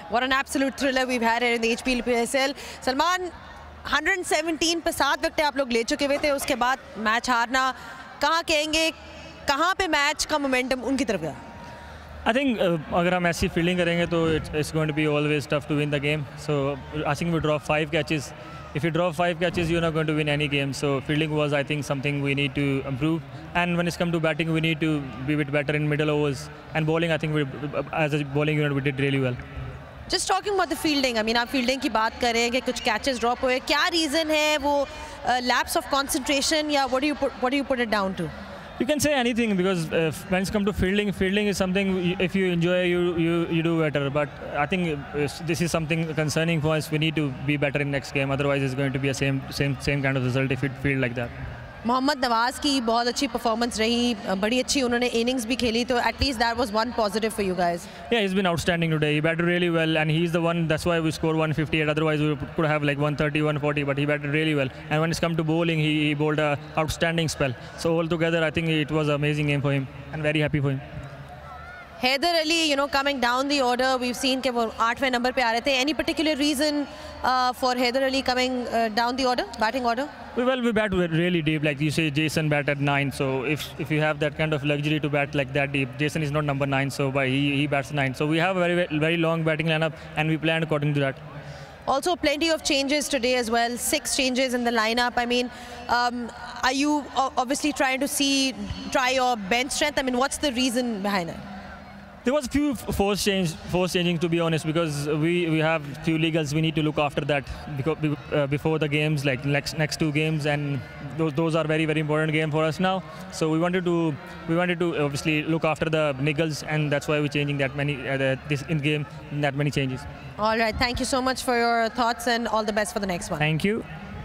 What an absolute thriller we've had here in the HPL Salman, 117 पे 7 विकेटें आप लोग ले चुके हुए थे, उसके बाद मैच हारना, कहाँ कहेंगे, कहाँ पे मैच का मोमेंटम उनकी तरफ गया? I think अगर हम ऐसी फील्डिंग करेंगे तो it's going to be always tough to win the game. So I think we drop 5 catches. If you drop 5 catches, you're not going to win any game. So fielding was, I think, something we need to improve. And when it's come to batting, we need to be a bit better in middle overs. And bowling, I think as a bowling unit, we did really well. Just talking about the fielding, I mean, आप fielding की बात कर रहे हैं कि कुछ catches drop हुए, क्या reason है वो lapse of concentration या what do you put it down to? You can say anything because when it's come to fielding is something if you enjoy, you do better. But I think this is something concerning for us. We need to be better in next game. Otherwise, it's going to be a same kind of result if it field like that. Mohammad Nawaz की बहुत अच्छी performance रही, बड़ी अच्छी उन्होंने innings भी खेली, तो at least that was one positive for you guys. Yeah, he's been outstanding today. He batted really well, and he's the one. That's why we scored 158. Otherwise, we could have like 130, 140. But he batted really well. And when it's come to bowling, he bowled a outstanding spell. So altogether, I think it was an amazing game for him, and very happy for him. Haider Ali, coming down the order, we've seen कि वो 8वें number पे आ रहे थे. Any particular reason for Haider Ali coming down the order, batting order? Well, we bat really deep, like you say. Jason bat at 9, so if you have that kind of luxury to bat like that deep, Jason is not number 9, so he bats 9. So we have a very long batting lineup, and we planned according to that. Also, plenty of changes today as well. 6 changes in the lineup. I mean, are you obviously trying to try your bench strength? I mean, what's the reason behind it? There was a few force changing, to be honest, because we have few legals. We need to look after that before the games, like next 2 games, and those are very important game for us now. So we wanted to obviously look after the niggles, and that's why we're changing that many this in game, that many changes. All right, thank you so much for your thoughts, and all the best for the next one. Thank you.